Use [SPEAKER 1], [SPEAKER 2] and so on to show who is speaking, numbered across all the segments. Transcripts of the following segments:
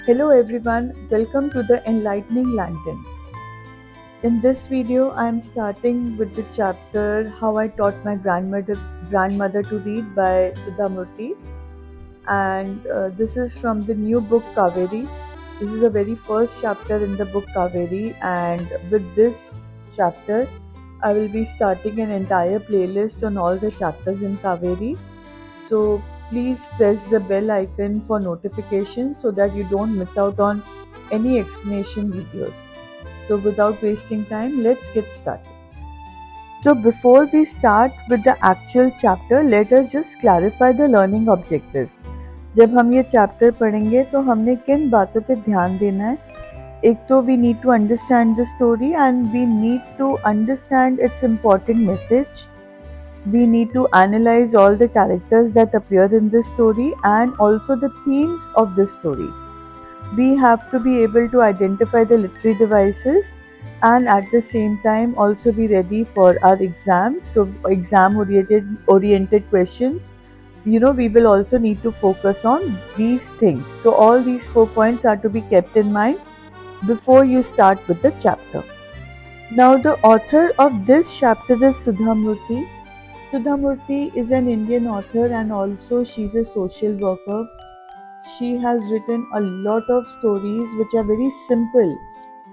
[SPEAKER 1] Hello everyone, welcome to the Enlightening Lantern. In this video, I am starting with the chapter How I Taught My Grandmother to Read by Sudha Murthy, and this is from the new book Kaveri. This is the very first chapter in the book Kaveri, and with this chapter, I will be starting an entire playlist on all the chapters in Kaveri. So please press the bell icon for notifications so that you don't miss out on any explanation videos. So without wasting time, let's get started. So before we start with the actual chapter, let us just clarify the learning objectives. जब हम ये chapter पढ़ेंगे तो हमने किन बातों पे ध्यान देना है. एक तो we need to understand the story and we need to understand its important message. We need to analyze all the characters that appear in this story and also the themes of this story. We have to be able to identify the literary devices and at the same time also be ready for our exams. So exam oriented questions, we will also need to focus on these things. So all these 4 points are to be kept in mind before you start with the chapter. Now the author of this chapter is Sudha Murthy. Sudha Murthy is an Indian author and also she's a social worker. She has written a lot of stories which are very simple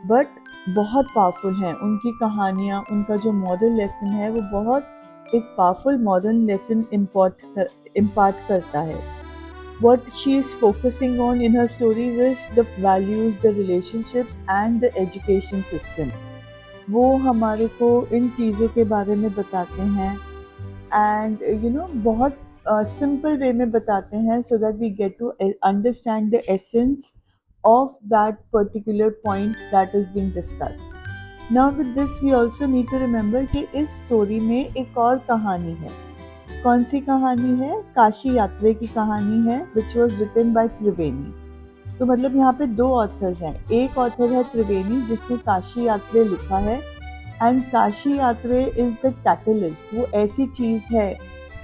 [SPEAKER 1] but बहुत powerful हैं. उनकी कहानियाँ, उनका जो moral lesson है वो बहुत एक पावरफुल मॉरल लेसन इम्पार्ट करता है. What she is focusing on in her stories is the values, the relationships and the education system. वो हमारे को इन चीज़ों के बारे में बताते हैं and बहुत simple way में बताते हैं so that we get to understand the essence of that particular point that is being discussed. Now with this we also need to remember कि इस story में एक और कहानी है. कौन सी कहानी है? काशी यात्रे की कहानी है which was written by त्रिवेणी. तो मतलब यहाँ पे दो ऑथर्स हैं. एक ऑथर है त्रिवेणी जिसने काशी यात्रे लिखा है एंड काशी यात्रे इज द कैटलिस्ट. वो ऐसी चीज़ है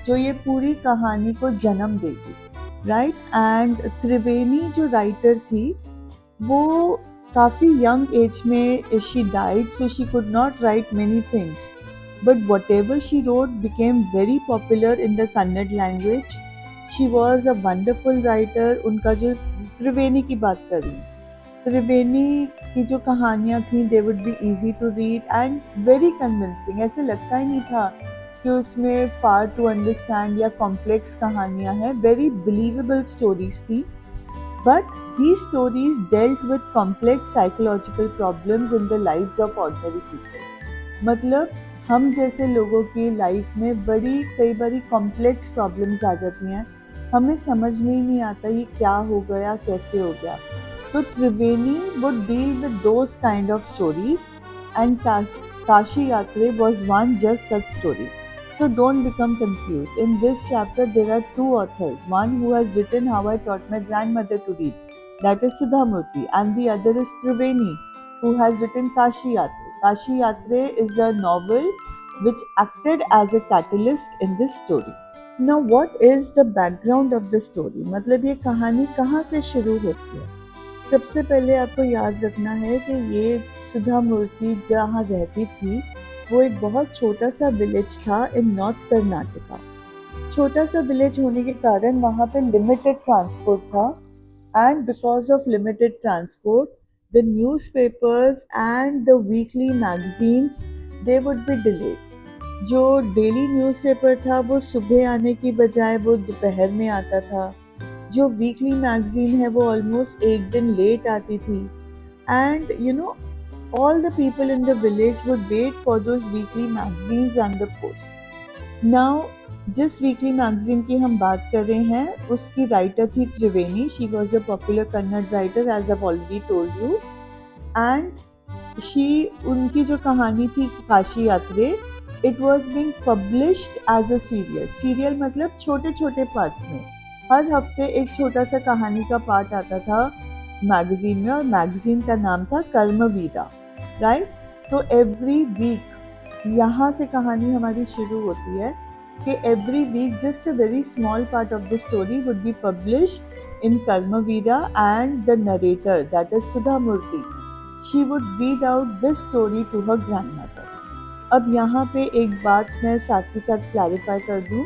[SPEAKER 1] जो ये पूरी कहानी को जन्म देगी, राइट. एंड त्रिवेणी जो राइटर थी वो काफ़ी यंग एज में she died, so she could not right many things, but what ever she wrote became very popular in the Kannada language. She was a wonderful writer. उनका जो त्रिवेणी की बात कर रही हूँ, त्रिवेणी की जो कहानियाँ थी they would be easy to read and very convincing. ऐसे लगता ही नहीं था कि उसमें फार टू अंडरस्टैंड या कॉम्प्लेक्स कहानियाँ हैं. वेरी बिलीवेबल स्टोरीज थी. But these stories dealt with complex psychological problems in the lives of ordinary people. मतलब हम जैसे लोगों की लाइफ में कई बारी कॉम्प्लेक्स प्रॉब्लम्स आ जाती हैं. हमें समझ में ही नहीं आता ये क्या हो गया, कैसे हो गया. तो त्रिवेणी would deal with those kind of stories and Kashi Yatre was one just such story. So don't become confused. In this chapter there are two authors. One who has written How I Taught My Grandmother to Read, that is Sudha Murthy, and the other is Triveni, who has written Kashi Yatre. Kashi Yatre is a novel which acted as a catalyst in this story. Now what is the background of the story? मतलब ये कहानी कहाँ से शुरू होती है? सबसे पहले आपको याद रखना है कि ये सुधा मूर्ति जहाँ रहती थी वो एक बहुत छोटा सा विलेज था इन नॉर्थ कर्नाटका. छोटा सा विलेज होने के कारण वहाँ पे लिमिटेड ट्रांसपोर्ट था and because of limited transport the newspapers and the weekly magazines they would be delayed. जो डेली न्यूज़पेपर था वो सुबह आने की बजाय वो दोपहर में आता था. जो वीकली मैगजीन है वो ऑलमोस्ट एक दिन लेट आती थी. And all the people in the village would wait for those weekly magazines and the post. Now जिस वीकली मैगजीन की हम बात कर रहे हैं उसकी राइटर थी Triveni. She was a popular Kannada writer as I already told you. And she उनकी जो कहानी थी Kashi Yatre, it was being published as a serial. Serial मतलब छोटे छोटे पार्ट्स में. हर हफ्ते एक छोटा सा कहानी का पार्ट आता था मैगजीन में और मैगजीन का नाम था कर्मवीरा, राइट. तो एवरी वीक यहाँ से कहानी हमारी शुरू होती है कि every week just a very small part of the story would be published in Karmavira, and the narrator, that is Sudha Murthy, she would read out this story to her grandmother. अब यहाँ पे एक बात मैं साथ के साथ clarify कर दूँ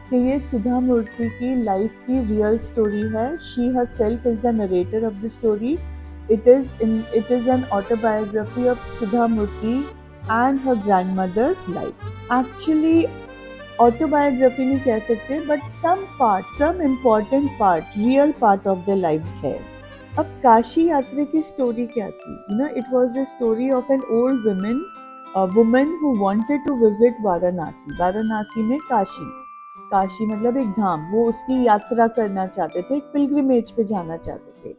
[SPEAKER 1] कि ये सुधा मूर्ति की लाइफ की रियल स्टोरी है. She herself is the narrator of the story. It is an autobiography of Sudha Murthy and her grandmother's life. Actually, autobiography नहीं कह सकते, but some important part, real part of the lives है. अब काशी यात्रा की story क्या थी? It was the story of an old woman who wanted to visit Varanasi. Varanasi में काशी मतलब एक धाम, वो उसकी यात्रा करना चाहते थे, एक पिलग्रिमेज पे जाना चाहते थे.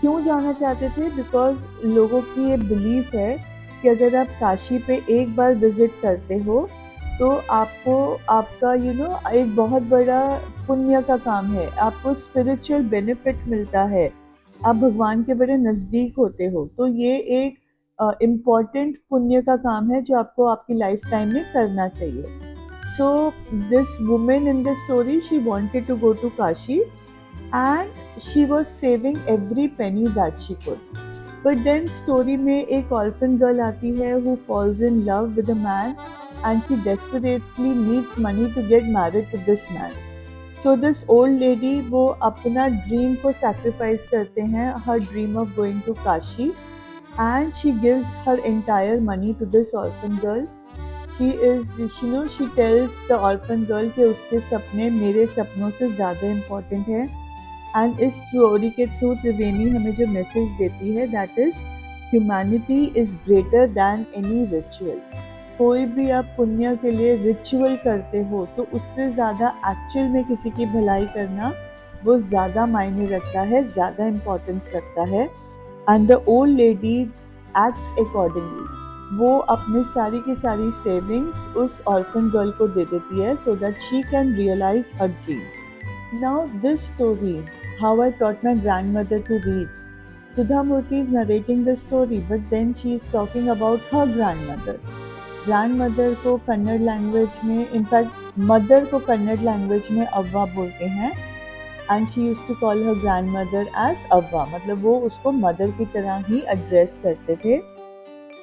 [SPEAKER 1] क्यों जाना चाहते थे? बिकॉज लोगों की ये बिलीफ है कि अगर आप काशी पे एक बार विजिट करते हो तो आपको आपका एक बहुत बड़ा पुण्य का काम है, आपको स्पिरिचुअल बेनिफिट मिलता है, आप भगवान के बड़े नज़दीक होते हो. तो ये एक इम्पॉर्टेंट पुण्य का काम है जो आपको आपकी लाइफ टाइम में करना चाहिए. So this women in the story, she wanted to go to Kashi and she was saving every penny that she could. But then story में एक orphan girl आती है who falls in love with a man and she desperately needs money to get married to this man. So this old lady, वो अपना dream को sacrifice करते हैं, her dream of going to Kashi, and she gives her entire money to this orphan girl. She tells the orphan girl कि उसके सपने मेरे सपनों से ज़्यादा important है. एंड इस स्टोरी के थ्रू त्रिवेणी हमें जो मैसेज देती है, that is humanity is greater than any ritual. कोई भी आप पुण्य के लिए रिचुअल करते हो तो उससे ज़्यादा एक्चुअल में किसी की भलाई करना वो ज़्यादा मायने रखता है, ज़्यादा इम्पोर्टेंस रखता है. And the old lady acts accordingly. वो अपनी सारी की सारी सेविंग्स उस ऑर्फन गर्ल को दे देती है so that she can realise her dreams. Now this story, how I taught my grandmother to read. Sudha Murthy is narrating the story, but then she is talking about her grandmother. Grandmother को Kannada language में, in fact mother को Kannada language में अव्वा बोलते हैं. And she used to call her grandmother as अव्वा, मतलब वो उसको मदर की तरह ही एड्रेस करते थे.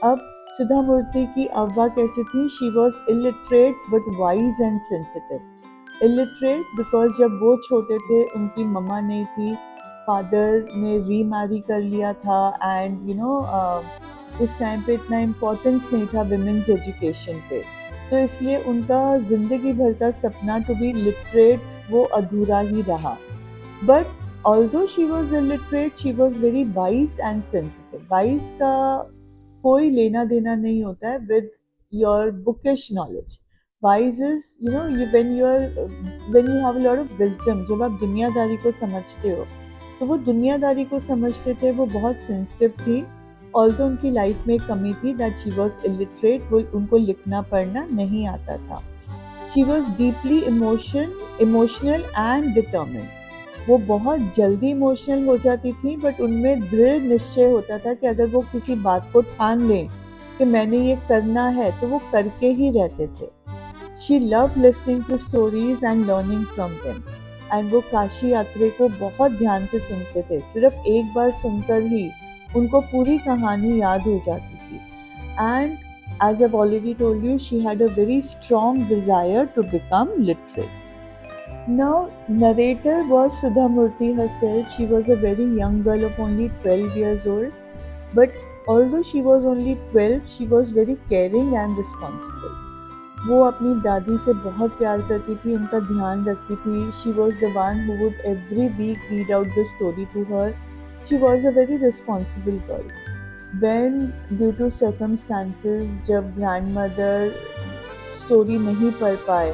[SPEAKER 1] अब सुधा मूर्ति की अव्वा कैसे थी? She was illiterate but wise and sensitive. Illiterate because जब वो छोटे थे उनकी मम्मा नहीं थी, फादर ने रीमैरी कर लिया था, एंड उस टाइम पे इतना इम्पोर्टेंस नहीं था विमेंस एजुकेशन पे, तो इसलिए उनका ज़िंदगी भर का सपना टू बी लिटरेट वो अधूरा ही रहा. But although she was illiterate, she was very wise and sensitive. Wise का कोई लेना देना नहीं होता है with your bookish knowledge. Wise is, when you have a lot of wisdom, जब आप दुनियादारी को समझते हो, तो वो दुनियादारी को समझते थे. वो बहुत सेंसिटिव थी, ऑल्दो उनकी लाइफ में एक कमी थी, दैट शी वॉज इलिटरेट. वो उनको लिखना पढ़ना नहीं आता था. She was deeply emotional and determined. वो बहुत जल्दी इमोशनल हो जाती थी, बट उनमें दृढ़ निश्चय होता था कि अगर वो किसी बात को ठान लें कि मैंने ये करना है, तो वो करके ही रहते थे. She loved listening to stories and learning from them. And वो काशी यात्रा को बहुत ध्यान से सुनते थे. सिर्फ एक बार सुनकर ही उनको पूरी कहानी याद हो जाती थी. And as I've already told you, she had a very strong desire to become literate. Now, narrator was Sudha Murthy herself. She was a very young girl of only 12 years old. But although she was only 12, she was very caring and responsible. वो अपनी दादी से बहुत प्यार करती थी, उनका ध्यान रखती थी. She was the one who would every week read out the story to her. She was a very responsible girl. When due to circumstances, जब ग्रैंड मदर स्टोरी नहीं पढ़ पाए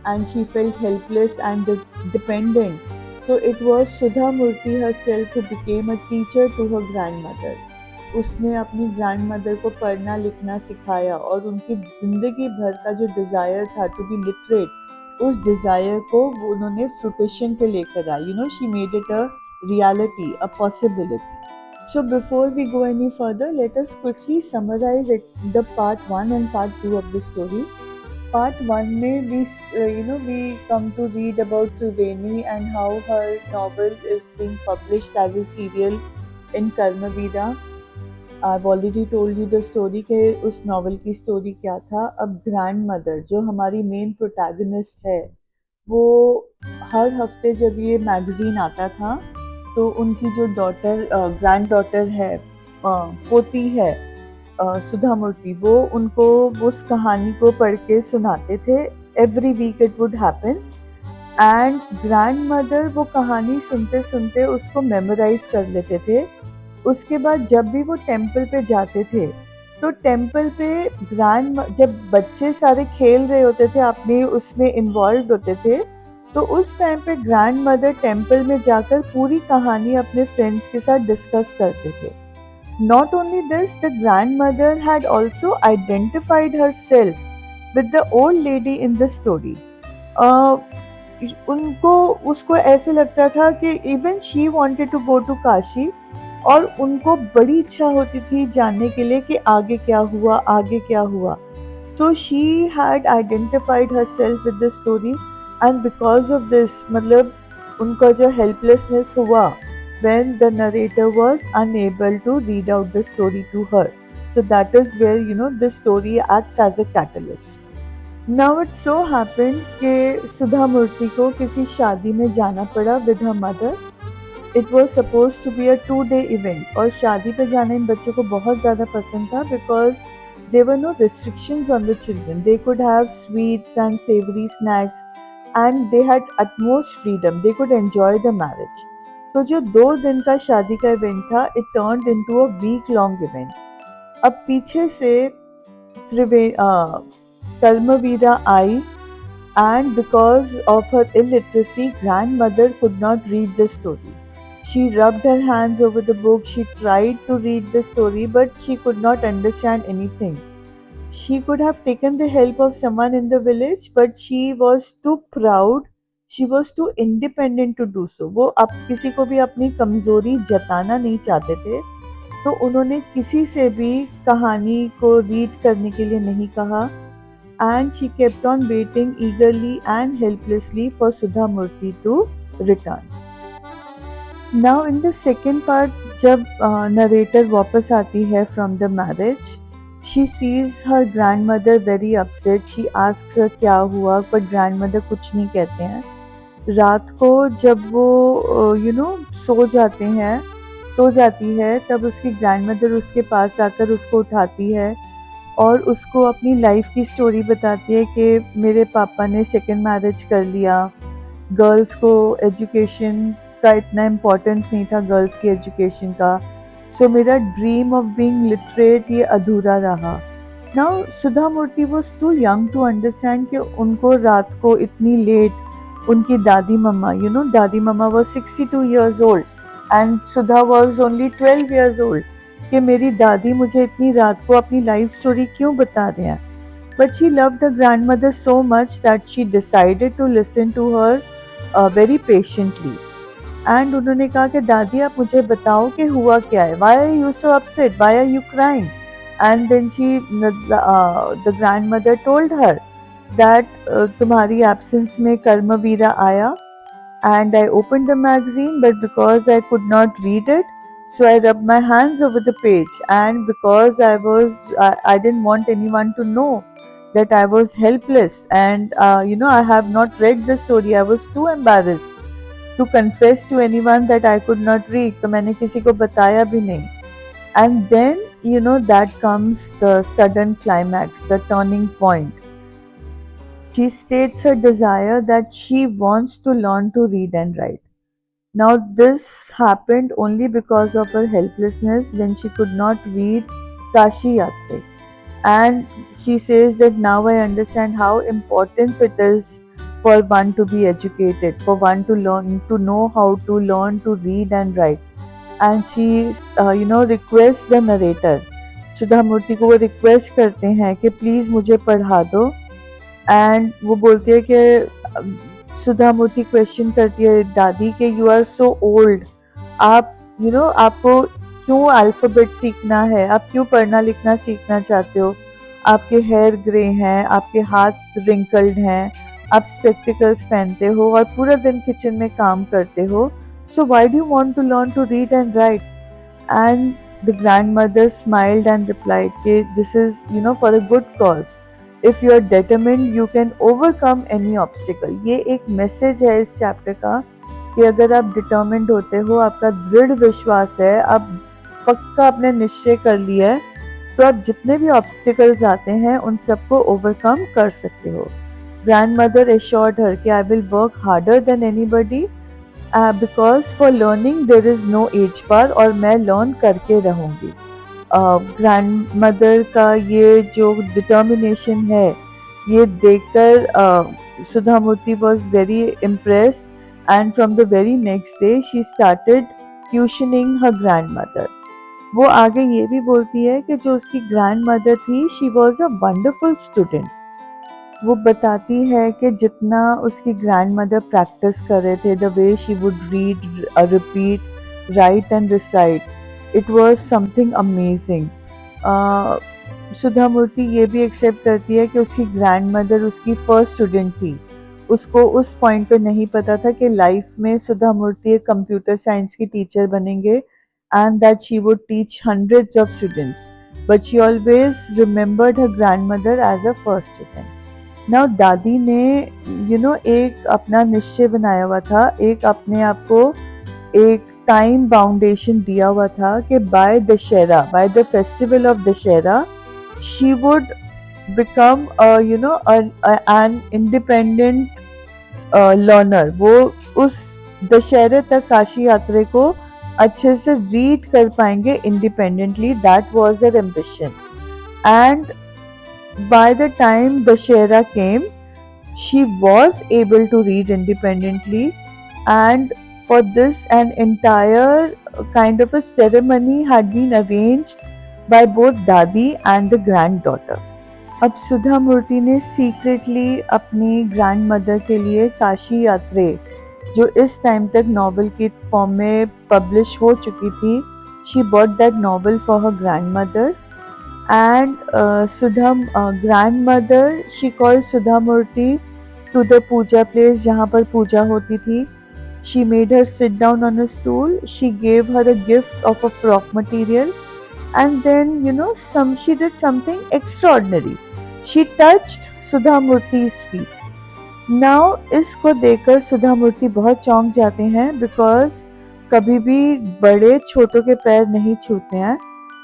[SPEAKER 1] and she felt helpless and dependent, so it was Sudha Murty herself who became a teacher to her grandmother. उसने अपनी grand mother को पढ़ना लिखना सिखाया, और उनकी ज़िंदगी भर का जो डिज़ायर था टू बी लिटरेट, उस डिज़ायर को वो उन्होंने फ्रूटिशन पे लेकर आई. She made it a reality, a possibility. So before we go any further, let us quickly summarise the part 1 and part 2 of the story. part 1 में we come to read about Triveni and how her novel is being published as a serial in Karmavira. I've already told you the story कि उस novel की story क्या था. अब grand mother जो हमारी main protagonist है, वो हर हफ्ते जब ये मैगजीन आता था तो उनकी जो डॉटर ग्रैंड डॉटर है, पोती है, सुधा मूर्ति, वो उनको उस कहानी को पढ़ के सुनाते थे. Every week it would happen and grandmother वो कहानी सुनते सुनते उसको मेमोराइज कर लेते थे. उसके बाद जब भी वो टेम्पल पे जाते थे तो टेम्पल पे जब बच्चे सारे खेल रहे होते थे, अपने उसमें इन्वॉल्व होते थे, तो उस टाइम पे ग्रैंड मदर टेम्पल में जाकर पूरी कहानी अपने फ्रेंड्स के साथ डिस्कस करते थे. Not only this, the grandmother had also identified herself with the old lady in the story. उनको उसको ऐसे लगता था कि even she wanted to go to Kashi, और उनको बड़ी इच्छा होती थी जानने के लिए कि आगे क्या हुआ, आगे क्या हुआ. So she had identified herself with the story and because of this मतलब उनका जो helplessness हुआ when the narrator was unable to read out the story to her. So that is where this story acts as a catalyst. Now it so happened कि सुधा मूर्ति को किसी शादी में जाना पड़ा with her mother. It was supposed to be a 2-day event और शादी पे जाना इन बच्चों को बहुत ज़्यादा पसंद था because there were no restrictions on the children. They could have sweets and savory snacks and they had utmost freedom. They could enjoy the marriage. तो जो 2 दिन का शादी का इवेंट था, it turned into a week long event. अब पीछे से कर्मवीरा आई and because of her illiteracy, grandmother could not read the story. She rubbed her hands over the book. She tried to read the story, but she could not understand anything. She could have taken the help of someone in the village, but she was too proud. She was too independent to do so. वो अब किसी को भी अपनी कमजोरी जताना नहीं चाहते थे, तो उन्होंने किसी से भी कहानी को रीड करने के लिए नहीं कहा. And she kept on waiting eagerly and helplessly for Sudha Murthy to return. Now in the second part, जब narrator वापस आती है from the marriage, she sees her grandmother very upset. She asks her क्या हुआ, but grandmother कुछ नहीं कहते हैं. रात को जब वो सो जाती है, तब उसकी ग्रैंडमदर उसके पास आकर उसको उठाती है और उसको अपनी लाइफ की स्टोरी बताती है कि मेरे पापा ने सेकंड मैरिज कर लिया. गर्ल्स को एजुकेशन का इतना इम्पोर्टेंस नहीं था, गर्ल्स की एजुकेशन का. सो मेरा ड्रीम ऑफ बीइंग लिटरेट ये अधूरा रहा. Now Sudha Murty was too young to understand कि उनको रात को इतनी लेट उनकी दादी मम्मा दादी मम्मा was 62 years old and Sudha was only 12 years old, कि मेरी दादी मुझे इतनी रात को अपनी लाइफ स्टोरी क्यों बता रहे हैं. But she loved the grandmother so much that she decided to listen to her very patiently. And उन्होंने कहा कि दादी आप मुझे बताओ कि हुआ क्या है, why are you so upset, why are you crying. And then the grandmother told her that तुम्हारी एब्सेंस में कर्मवीरा आया and I opened the magazine, but because I could not read it, so I rubbed my hands over the page, and because I didn't want anyone to know that I was helpless, and I have not read the story. I was too embarrassed to confess to anyone that I could not read, तो मैंने किसी को बताया भी नहीं. And then that comes the sudden climax, the turning point. She states her desire that she wants to learn to read and write. Now this happened only because of her helplessness when she could not read Kashi Yatre. And she says that now I understand how important it is for one to be educated, for one to learn, to know how to learn to read and write. And she requests the narrator, सुधा मूर्ति को वो request करते हैं कि please मुझे पढ़ा दो. And वो बोलती है कि सुधा मूर्ति क्वेश्चन करती है दादी के यू आर सो ओल्ड, आप आपको क्यों अल्फाबेट सीखना है, आप क्यों पढ़ना लिखना सीखना चाहते हो, आपके हेयर ग्रे हैं, आपके हाथ रिंकल्ड हैं, आप स्पेक्टिकल्स पहनते हो और पूरा दिन किचन में काम करते हो, so why do you want to learn to read and write? And the grandmother smiled and replied कि this is for a good cause, if you are determined you can overcome any obstacle. ये एक message है इस chapter का कि अगर आप determined होते हो, आपका दृढ़ विश्वास है, आप पक्का अपने निश्चय कर लिया है, तो आप जितने भी ऑब्स्टिकल्स आते हैं उन सबको ओवरकम कर सकते हो। ग्रैंडमदर एश्योर्ड हर कि I will work harder than anybody because for learning there is no age bar, और मैं लर्न करके रहूँगी। ग्रैंडमदर का ये जो डिटर्मिनेशन है, ये देखकर Sudha Murthy was very impressed, and from the very next day she started tuitioning her grandmother. वो आगे ये भी बोलती है कि जो उसकी ग्रैंडमदर थी, she was a wonderful student. वो बताती है कि जितना उसकी ग्रैंडमदर प्रैक्टिस कर रहे थे, the way she would read, repeat, write and recite, it was something amazing. Sudha Murthy ये भी एक्सेप्ट करती है कि उसकी ग्रैंडमदर उसकी फर्स्ट स्टूडेंट थी। उसको उस पॉइंट पे नहीं पता था कि लाइफ में सुधा मूर्ति एक कंप्यूटर साइंस की टीचर बनेंगे and that she would teach hundreds of students, but she always remembered her grandmother as a first student. Now दादी ने एक अपना निश्चय बनाया हुआ था, एक अपने आप को एक टाइम बाउंडेशन दिया हुआ था कि by Dussehra, by the festival of Dussehra, she would become an independent learner. वो उस दशहरे तक काशी यात्रा को अच्छे से रीड कर पाएंगे independently. That was their ambition, and by the time Dussehra came she was able to read independently, and for this an entire kind of a ceremony had been arranged by both दादी and the granddaughter. अब सुधा मूर्ति ने secretly अपनी grandmother के लिए काशी यात्रा, जो इस time तक नॉवेल की फॉर्म में पब्लिश हो चुकी थी, she bought that novel for her grandmother, and Sudha grandmother she called Sudha Murty to the puja place जहाँ पर पूजा होती थी. She made her sit down on a stool. She gave her a gift of a frock material, and then she did something extraordinary. She touched Sudha Murti's feet. Now इसको देखकर सुधा मूर्ति बहुत चौंक जाते हैं, बिकॉज कभी भी बड़े छोटों के पैर नहीं छूते हैं.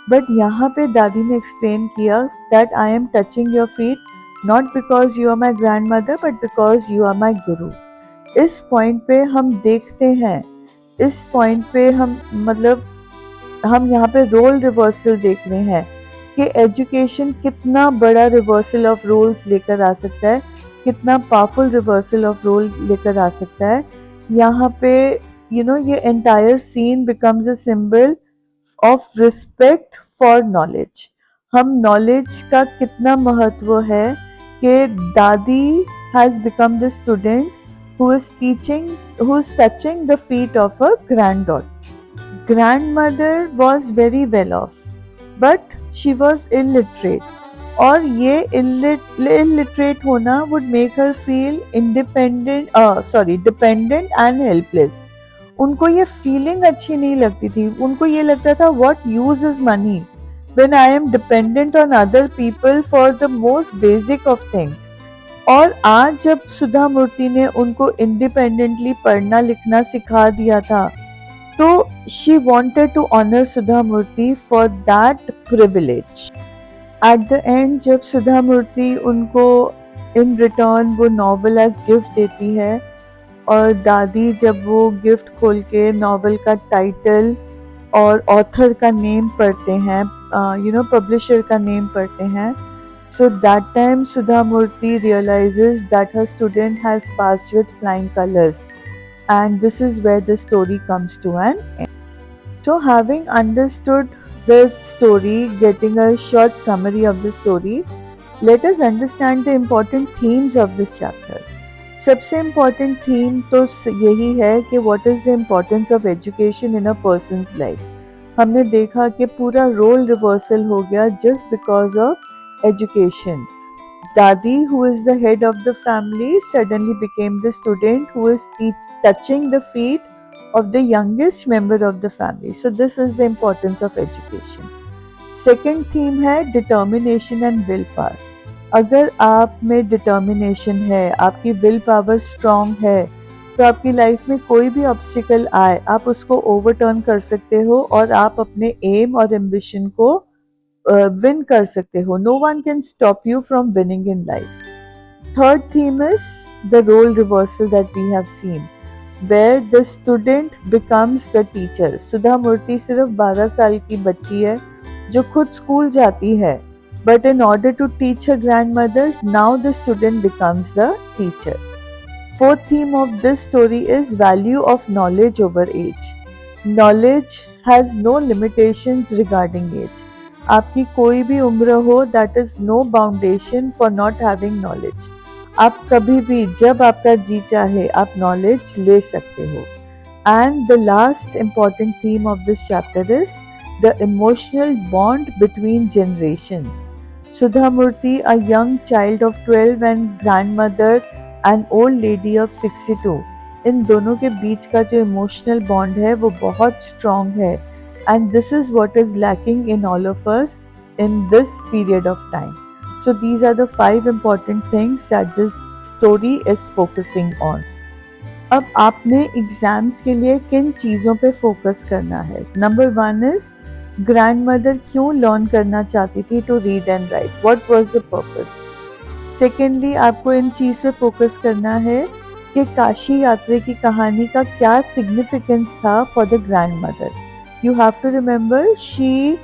[SPEAKER 1] बट यहाँ पे दादी ने एक्सप्लेन किया that I am touching your feet not because you are my grandmother but because you are my guru. इस पॉइंट पे हम देखते हैं, इस पॉइंट पे हम यहाँ पे रोल रिवर्सल देख रहे हैं कि एजुकेशन कितना बड़ा रिवर्सल ऑफ रोल्स लेकर आ सकता है, कितना पावरफुल रिवर्सल ऑफ रोल लेकर आ सकता है. यहाँ पे ये entire scene becomes a symbol of respect for knowledge. हम नॉलेज का कितना महत्व है कि दादी has become the student who is touching the feet of her granddaughter. Grandmother was very well off, but she was illiterate. और ये illiterate होना would make her feel dependent and helpless. उनको ये feeling अच्छी नहीं लगती थी. उनको ये लगता था what use is money when I am dependent on other people for the most basic of things. और आज जब सुधा मूर्ति ने उनको इंडिपेंडेंटली पढ़ना लिखना सिखा दिया था, तो she wanted to honour Sudha Murty for that privilege. At the end जब सुधा मूर्ति उनको इन रिटर्न वो नॉवेल एज गिफ्ट देती है, और दादी जब वो गिफ्ट खोल के नॉवेल का टाइटल और ऑथर का नेम पढ़ते हैं, पब्लिशर का नेम पढ़ते हैं, so that time Sudha Murti realizes that her student has passed with flying colors, and this is where the story comes to an end. So having understood the story, getting a short summary of the story, let us understand the important themes of this chapter. सबसे important theme तो यही है कि what is the importance of education in a person's life. हमने देखा कि पूरा role reversal हो गया just because of education. Dadi, who is the head of the family, suddenly became the student who is touching the feet of the youngest member of the family. So this is the importance of education. Second theme है determination and willpower. अगर आप में determination है, आपकी will power strong है, तो आपकी life में कोई भी ऑब्स्टिकल आए आप उसको ओवरटर्न कर सकते हो और आप अपने एम और एम्बिशन को विन कर सकते हो. No one can stop you from winning in life. Third theme is the role reversal that we have seen where the student becomes the teacher. Sudha Murthy सिर्फ 12 साल की बच्ची है जो खुद स्कूल जाती है, but in order to teach her grandmother now the student becomes the teacher. Fourth theme of this story is value of knowledge over age. Knowledge has no limitations regarding age. आपकी कोई भी उम्र हो, that is no foundation for not having knowledge. आप कभी भी जब आपका जी चाहे आप knowledge ले सकते हो. And the last important theme of this chapter is the emotional bond between generations. Sudha Murthy, a young child of 12 and grandmother an old lady of 62, इन दोनों के बीच का जो इमोशनल बॉन्ड है वो बहुत स्ट्रॉन्ग है. And this is what is lacking in all of us in this period of time. So these are the 5 important things that this story is focusing on. अब आपने एग्जाम्स के लिए किन चीज़ों पे फोकस करना है. नंबर 1 इज ग्रैंडमदर क्यों लर्न करना चाहती थी to read and write, what was the purpose. Secondly, आपको इन चीज़ पे फोकस करना है कि काशी यात्रा की कहानी का क्या सिग्निफिकेंस था for the grandmother. You have to remember she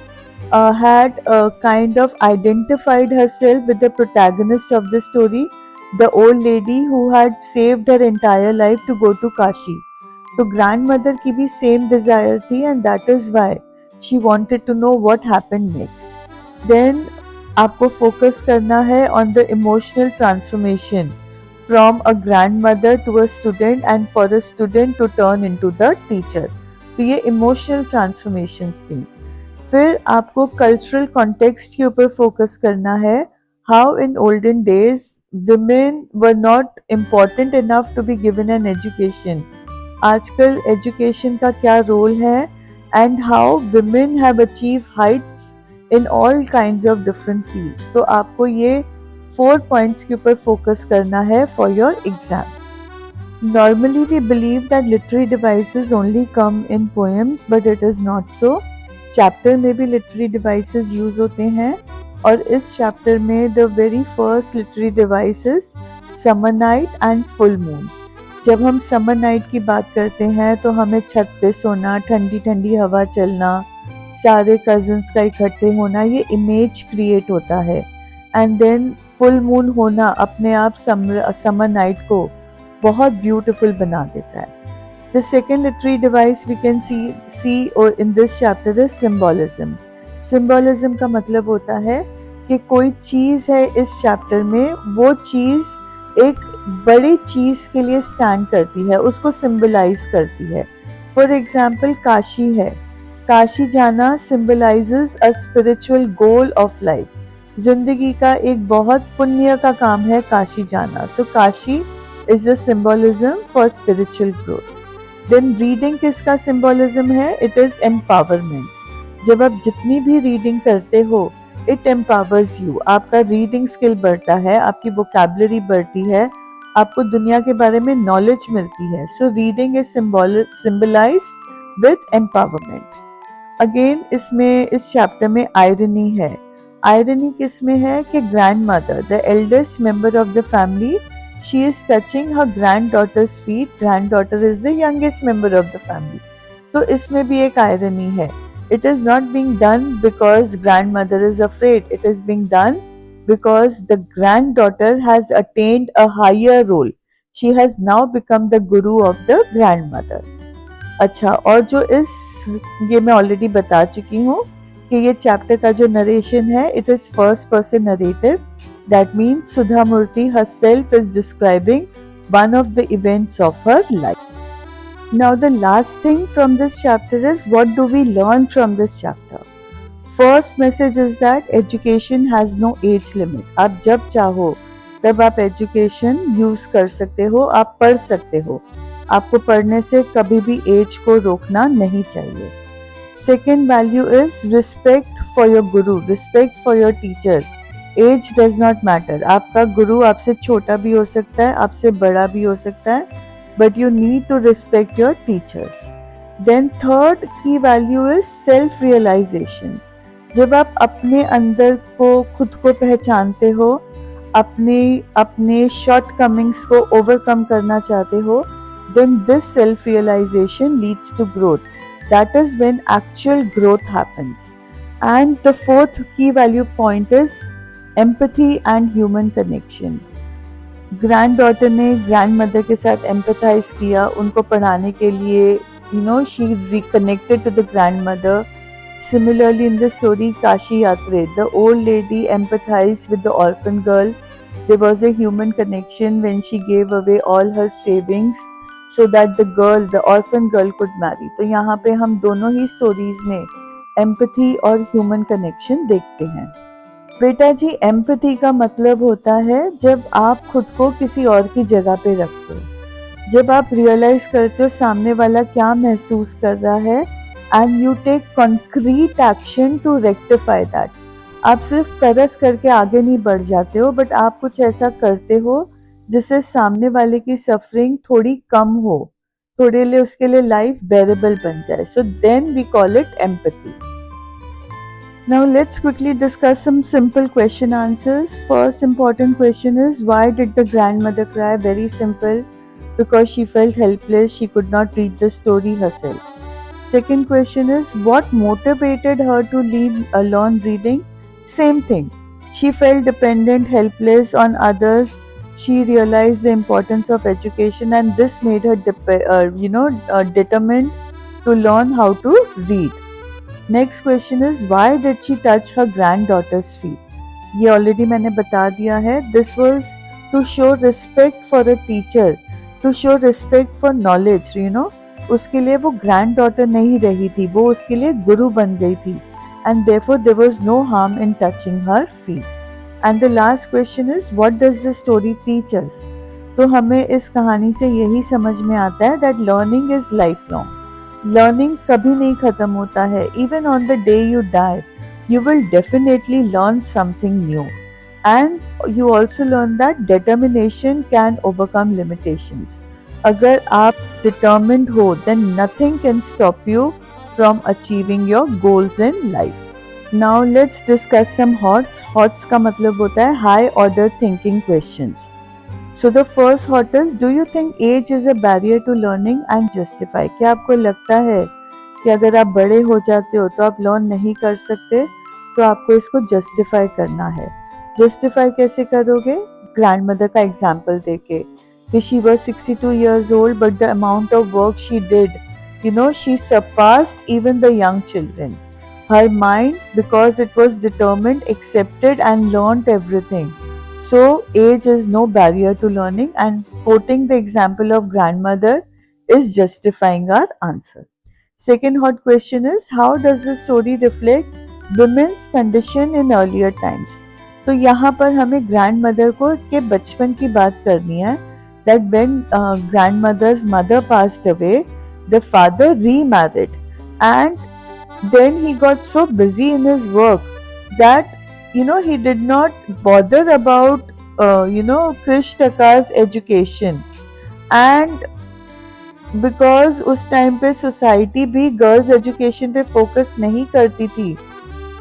[SPEAKER 1] had kind of identified herself with the protagonist of the story, the old lady who had saved her entire life to go to Kashi. तो grandmother की भी same desire थी and that is why she wanted to know what happened next. Then आपको focus करना है on the emotional transformation from a grandmother to a student and for a student to turn into the teacher. तो ये emotional transformations थी. फिर आपको cultural context के ऊपर फोकस करना है. How in olden days women were not important enough to be given an education. आजकल एजुकेशन का क्या रोल है and how women have achieve heights in all kinds of different fields. तो आपको ये 4 points के ऊपर फोकस करना है for your exams. Normally we believe that literary devices only come in poems, but it is not so. Chapter में भी literary devices use होते हैं और इस chapter में the very first literary device is summer night and full moon. जब हम summer night की बात करते हैं तो हमें छत पे सोना, ठंडी ठंडी हवा चलना, सारे कजिन्स का इकट्ठे होना, ये इमेज क्रिएट होता है. एंड देन फुल मून होना अपने आप समर नाइट को बहुत ब्यूटीफुल बना देता है. The second literary device we can see in this chapter is symbolism. Symbolism का मतलब होता है कि कोई चीज़ है इस चैप्टर में, वो चीज़ एक बड़ी चीज़ के लिए स्टैंड करती है, उसको सिम्बलाइज करती है. फॉर एग्जाम्पल काशी है. काशी जाना symbolizes a spiritual goal of life. जिंदगी का एक बहुत पुण्य का काम है काशी जाना. So Kashi is a symbolism for spiritual growth. Then reading किसका सिंबोलिज्म है? It is empowerment. जब आप जितनी भी रीडिंग करते हो इट एम्पावर्स यू. आपका रीडिंग स्किल बढ़ता है, आपकी वोकैबुलरी बढ़ती है, आपको दुनिया के बारे में नॉलेज मिलती है. So reading is symbolised with empowerment. Again इसमें इस चैप्टर में आयरनी है. आयरनी किस में है कि grandmother, the eldest member of the family, she is touching her granddaughter's feet. Granddaughter is the youngest member of the family. तो इसमें भी एक आयरनी है. It is not being done because grandmother is afraid. It is being done because the granddaughter has attained a higher role. She has now become the guru of the grandmother. अच्छा, और जो ये मैं already बता चुकी हूँ कि ये चैप्टर का जो नरेशन है it is first person narrative. That means Sudha Murty herself is describing one of the events of her life. Now the last thing from this chapter is what do we learn from this chapter? First message is that education has no age limit. आप जब चाहो तब आप education use कर सकते हो, आप पढ़ सकते हो. आपको पढ़ने से कभी भी एज को रोकना नहीं चाहिए. Second value is respect for your guru, respect for your teacher. Age does not matter. आपका गुरु आपसे छोटा भी हो सकता है, आपसे बड़ा भी हो सकता है, but you need to respect your teachers. Then third की वैल्यू इज सेल्फ रियलाइजेशन. जब आप अपने अंदर को खुद को पहचानते हो, अपने शॉर्ट कमिंग्स को ओवरकम करना चाहते हो, then this self realization leads to growth. That is when actual growth happens. And the fourth key value point is empathy and human connection. Grand ने ग्रैंड मदर के साथ एम्पथाइज किया, उनको पढ़ाने के लिए she reconnected to the grandmother. Similarly, in the story Kashi Yatre, the old lady empathized with the orphan girl. There was a human connection when she gave away all her savings so that the orphan girl could marry. तो यहाँ पे हम दोनों ही stories में empathy और human connection देखते हैं. बेटा जी, एम्पैथी का मतलब होता है जब आप खुद को किसी और की जगह पे रखते हो, जब आप रियलाइज करते हो सामने वाला क्या महसूस कर रहा है, and you take concrete action to rectify that. आप सिर्फ तरस करके आगे नहीं बढ़ जाते हो, बट आप कुछ ऐसा करते हो जिससे सामने वाले की सफरिंग थोड़ी कम हो, थोड़े लिए उसके लिए लाइफ बेरेबल बन जाए. So then we call it empathy. Now let's quickly discuss some simple question answers. First important question is, why did the grandmother cry? Very simple, because she felt helpless, she could not read the story herself. Second question is, what motivated her to leave alone reading? Same thing. She felt dependent, helpless on others. She realized the importance of education, and this made her determined to learn how to read. Next question is, why did she touch her granddaughter's feet? ये already मैंने बता दिया है. This was to show respect for a teacher, to show respect for knowledge. उसके लिए वो granddaughter नहीं रही थी, वो उसके लिए गुरु बन गई थी, and therefore there was no harm in touching her feet. And the last question is, what does the story teach us? तो हमें इस कहानी से यही समझ में आता है that learning is lifelong. Learning कभी नहीं खत्म होता है. Even on the day you die, you will definitely learn something new. And you also learn that determination can overcome limitations. अगर आप determined हो, then nothing can stop you from achieving your goals in life. Now let's discuss some HOTS. HOTS का मतलब होता है high order thinking questions. So the first HOT is, do you think age is a barrier to learning, and justify? क्या आपको लगता है कि अगर आप बड़े हो जाते हो तो आप लर्न नहीं कर सकते, तो आपको इसको जस्टिफाई करना है. जस्टिफाई कैसे करोगे? ग्रैंडमदर का एग्जाम्पल देके कि she was 62 years old, but the amount of work she did, she surpassed even the young children. Her mind, because it was determined, accepted and learned everything. So age is no barrier to learning, and quoting the example of grandmother is justifying our answer. Second hot question is, how does the story reflect women's condition in earlier times? तो यहाँ पर हमें grandmother को के बचपन की बात करनी है. That when grandmother's mother passed away, the father remarried, and then he got so busy in his work that he did not bother about Krish Taka's education. And because उस टाइम पे society भी girls education पे focus नहीं करती थी,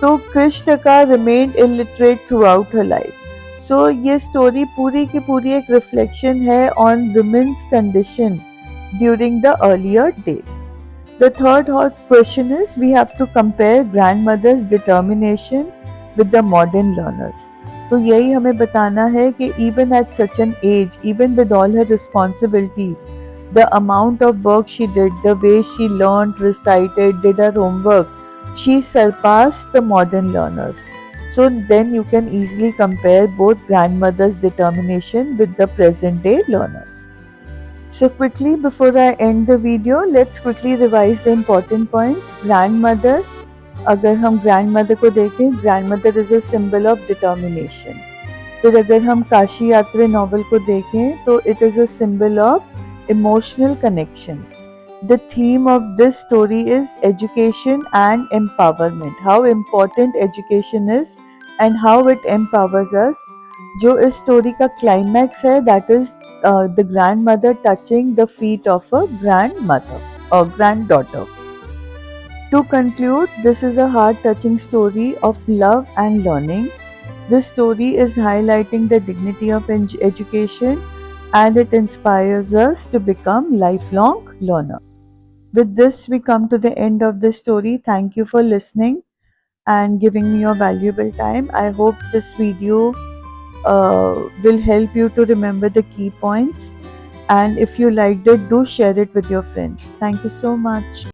[SPEAKER 1] तो कृष टका remained illiterate throughout her life. So ये स्टोरी पूरी की पूरी एक रिफ्लेक्शन है on women's condition during the earlier days. The third hot question is, we have to compare grandmother's determination with the modern learners. तो यही हमें बताना है कि even at such an age, even with all her responsibilities, the amount of work she did, the way she learned, recited, did her homework, she surpassed the modern learners. So then you can easily compare both grandmother's determination with the present day learners. So quickly, before I end the video, let's quickly revise the important points. Grandmother अगर हम grand mother को देखें, grand mother is a symbol of determination. फिर अगर हम काशी यात्रा novel को देखें तो it is a symbol of emotional connection. The theme of this story is education and empowerment. How important education is and how it empowers us. जो इस story का क्लाइमैक्स है that is the grandmother touching the feet of a grandmother or granddaughter. To conclude, this is a heart-touching story of love and learning. This story is highlighting the dignity of education and it inspires us to become lifelong learner. With this, we come to the end of this story. Thank you for listening and giving me your valuable time. I hope this video will help you to remember the key points. And if you liked it, do share it with your friends. Thank you so much.